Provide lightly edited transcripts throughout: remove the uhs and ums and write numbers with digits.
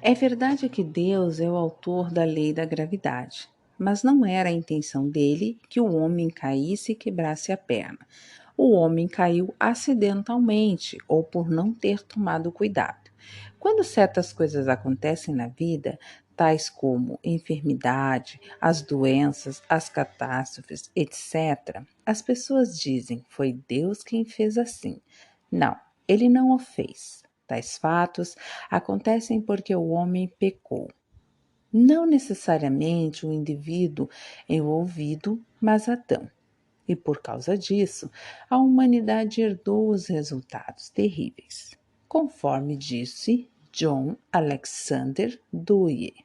É verdade que Deus é o autor da lei da gravidade, mas não era a intenção dele que o homem caísse e quebrasse a perna. O homem caiu acidentalmente ou por não ter tomado cuidado. Quando certas coisas acontecem na vida, tais como enfermidade, as doenças, as catástrofes, etc., as pessoas dizem: foi Deus quem fez assim. Não, ele não o fez. Tais fatos acontecem porque o homem pecou. Não necessariamente o indivíduo envolvido, mas Adão. E por causa disso, a humanidade herdou os resultados terríveis, conforme disse John Alexander Dewey.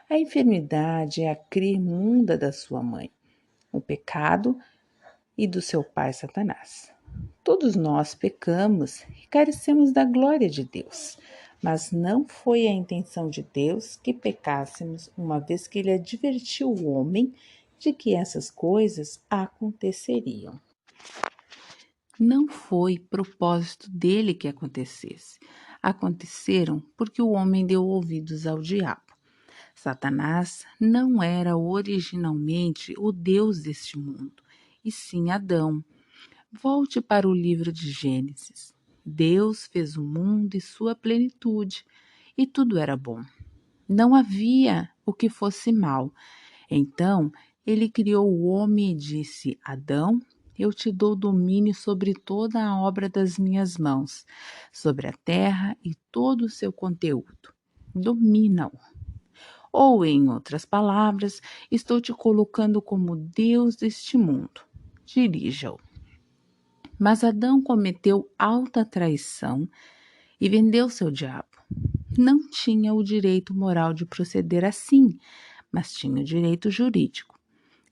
A enfermidade é a cria imunda da sua mãe, o pecado e do seu pai Satanás. Todos nós pecamos e carecemos da glória de Deus, mas não foi a intenção de Deus que pecássemos, uma vez que ele advertiu o homem de que essas coisas aconteceriam. Não foi propósito dele que acontecesse. Aconteceram porque o homem deu ouvidos ao diabo. Satanás não era originalmente o Deus deste mundo, e sim Adão. Volte para o livro de Gênesis. Deus fez o mundo e sua plenitude, e tudo era bom. Não havia o que fosse mal. Então ele criou o homem e disse: Adão, eu te dou domínio sobre toda a obra das minhas mãos, sobre a terra e todo o seu conteúdo. Domina-o. Ou, em outras palavras, estou te colocando como Deus deste mundo. Dirija-o. Mas Adão cometeu alta traição e vendeu seu diabo. Não tinha o direito moral de proceder assim, mas tinha o direito jurídico.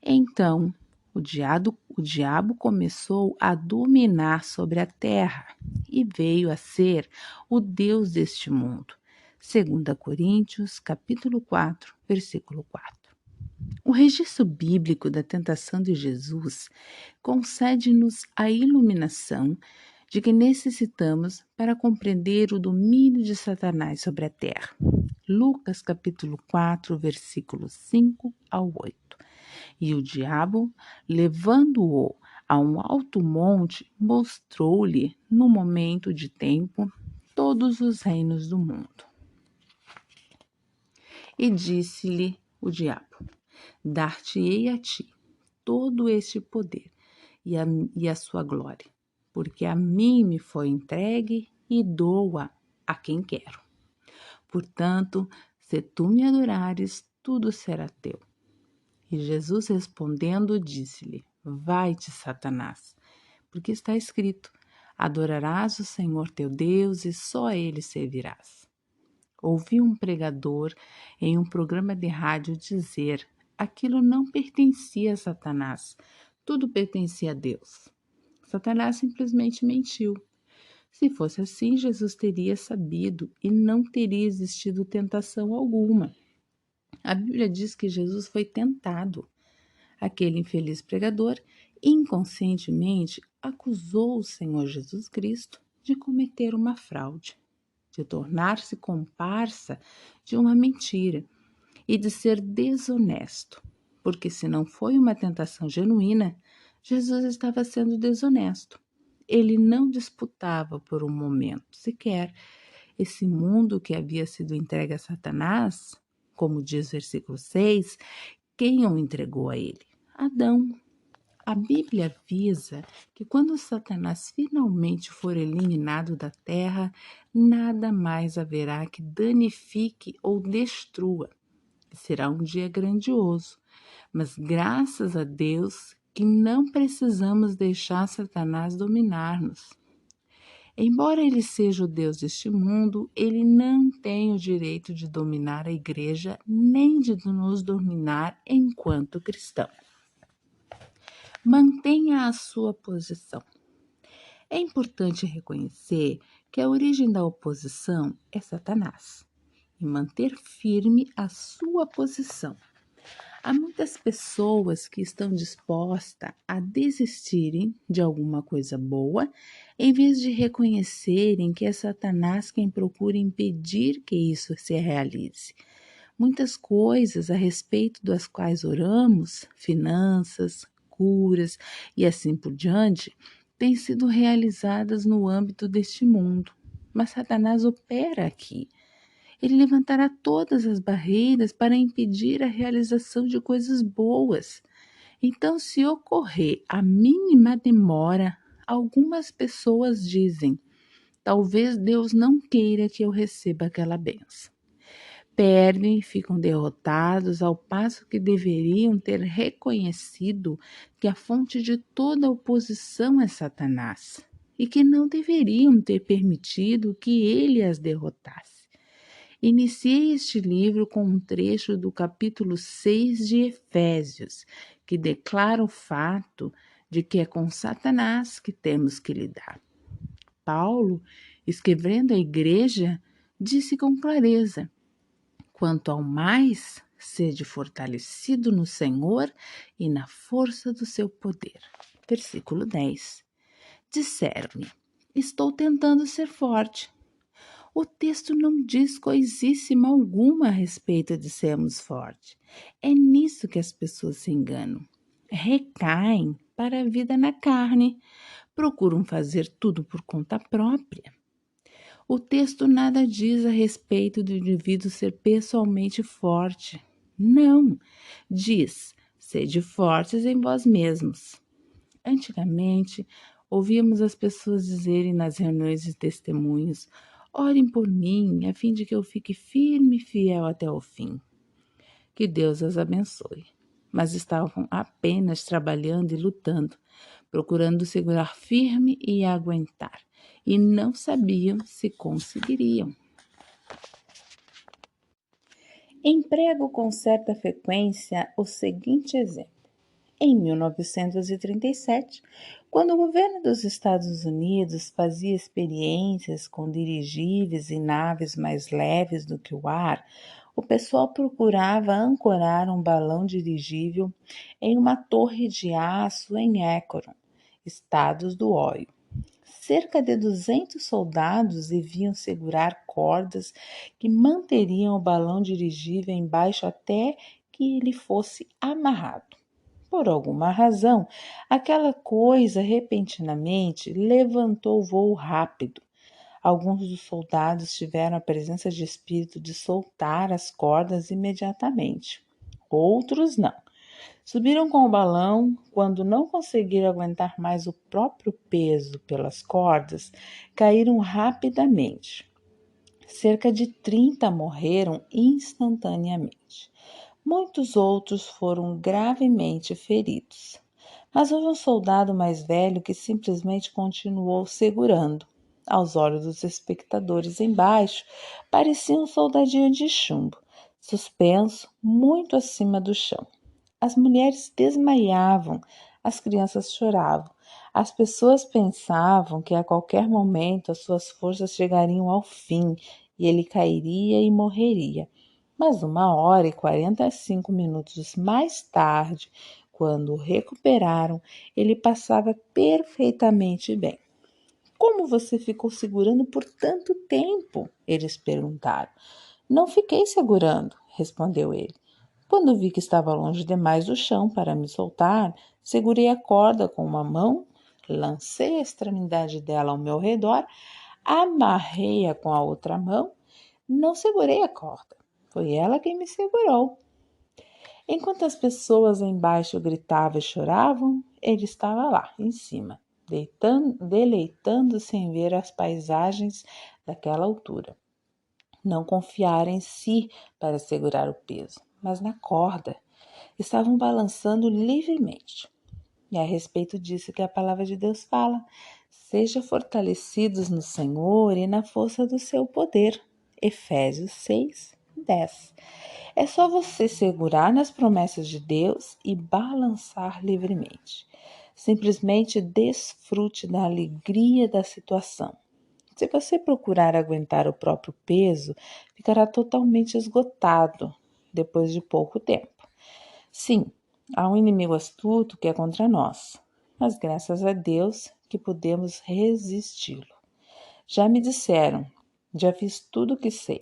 Então, o diabo começou a dominar sobre a terra e veio a ser o Deus deste mundo. 2 Coríntios, capítulo 4, versículo 4. O registro bíblico da tentação de Jesus concede-nos a iluminação de que necessitamos para compreender o domínio de Satanás sobre a terra. Lucas capítulo 4, versículos 5 ao 8. E o diabo, levando-o a um alto monte, mostrou-lhe, no momento de tempo, todos os reinos do mundo. E disse-lhe o diabo: dar-te-ei a ti todo este poder e a sua glória, porque a mim me foi entregue e dou-a a quem quero. Portanto, se tu me adorares, tudo será teu. E Jesus respondendo disse-lhe: vai-te, Satanás, porque está escrito: adorarás o Senhor teu Deus e só a ele servirás. Ouvi um pregador em um programa de rádio dizer: aquilo não pertencia a Satanás, tudo pertencia a Deus. Satanás simplesmente mentiu. Se fosse assim, Jesus teria sabido e não teria existido tentação alguma. A Bíblia diz que Jesus foi tentado. Aquele infeliz pregador inconscientemente acusou o Senhor Jesus Cristo de cometer uma fraude, de tornar-se comparsa de uma mentira e de ser desonesto, porque se não foi uma tentação genuína, Jesus estava sendo desonesto. Ele não disputava por um momento sequer esse mundo que havia sido entregue a Satanás, como diz o versículo 6, quem o entregou a ele? Adão. A Bíblia avisa que quando Satanás finalmente for eliminado da terra, nada mais haverá que danifique ou destrua. Será um dia grandioso, mas graças a Deus que não precisamos deixar Satanás dominar-nos. Embora ele seja o Deus deste mundo, ele não tem o direito de dominar a igreja, nem de nos dominar enquanto cristão. Mantenha a sua posição. É importante reconhecer que a origem da oposição é Satanás e manter firme a sua posição. Há muitas pessoas que estão dispostas a desistirem de alguma coisa boa, em vez de reconhecerem que é Satanás quem procura impedir que isso se realize. Muitas coisas a respeito das quais oramos, finanças, curas e assim por diante, têm sido realizadas no âmbito deste mundo. Mas Satanás opera aqui. Ele levantará todas as barreiras para impedir a realização de coisas boas. Então, se ocorrer a mínima demora, algumas pessoas dizem: talvez Deus não queira que eu receba aquela benção. Perdem e ficam derrotados, ao passo que deveriam ter reconhecido que a fonte de toda oposição é Satanás e que não deveriam ter permitido que ele as derrotasse. Iniciei este livro com um trecho do capítulo 6 de Efésios, que declara o fato de que é com Satanás que temos que lidar. Paulo, escrevendo à igreja, disse com clareza: quanto ao mais, sede fortalecido no Senhor e na força do seu poder. Versículo 10. Disseram-me: estou tentando ser forte. O texto não diz coisíssima alguma a respeito de sermos fortes. É nisso que as pessoas se enganam. Recaem para a vida na carne, procuram fazer tudo por conta própria. O texto nada diz a respeito do indivíduo ser pessoalmente forte. Não, diz: sede fortes em vós mesmos. Antigamente, ouvíamos as pessoas dizerem nas reuniões de testemunhos: orem por mim, a fim de que eu fique firme e fiel até o fim. Que Deus as abençoe. Mas estavam apenas trabalhando e lutando, procurando segurar firme e aguentar, e não sabiam se conseguiriam. Emprego com certa frequência o seguinte exemplo. Em 1937, quando o governo dos Estados Unidos fazia experiências com dirigíveis e naves mais leves do que o ar, o pessoal procurava ancorar um balão dirigível em uma torre de aço em Akron, Estados do Ohio. Cerca de 200 soldados deviam segurar cordas que manteriam o balão dirigível embaixo até que ele fosse amarrado. Por alguma razão, aquela coisa repentinamente levantou voo rápido. Alguns dos soldados tiveram a presença de espírito de soltar as cordas imediatamente. Outros não. Subiram com o balão, quando não conseguiram aguentar mais o próprio peso pelas cordas, caíram rapidamente. Cerca de 30 morreram instantaneamente. Muitos outros foram gravemente feridos. Mas houve um soldado mais velho que simplesmente continuou segurando. Aos olhos dos espectadores embaixo, parecia um soldadinho de chumbo, suspenso muito acima do chão. As mulheres desmaiavam, as crianças choravam. As pessoas pensavam que a qualquer momento as suas forças chegariam ao fim e ele cairia e morreria. Mas 1h45 mais tarde, quando o recuperaram, ele passava perfeitamente bem. Como você ficou segurando por tanto tempo? Eles perguntaram. Não fiquei segurando, respondeu ele. Quando vi que estava longe demais do chão para me soltar, segurei a corda com uma mão, lancei a extremidade dela ao meu redor, amarrei-a com a outra mão, não segurei a corda. Foi ela quem me segurou. Enquanto as pessoas embaixo gritavam e choravam, ele estava lá, em cima, deleitando-se em ver as paisagens daquela altura. Não confiara em si para segurar o peso, mas na corda. Estavam balançando livremente. E é a respeito disso que a palavra de Deus fala: seja fortalecidos no Senhor e na força do seu poder. Efésios 6:10. É só você segurar nas promessas de Deus e balançar livremente. Simplesmente desfrute da alegria da situação. Se você procurar aguentar o próprio peso, ficará totalmente esgotado depois de pouco tempo. Sim, há um inimigo astuto que é contra nós, mas graças a Deus que podemos resisti-lo. Já me disseram, já fiz tudo o que sei.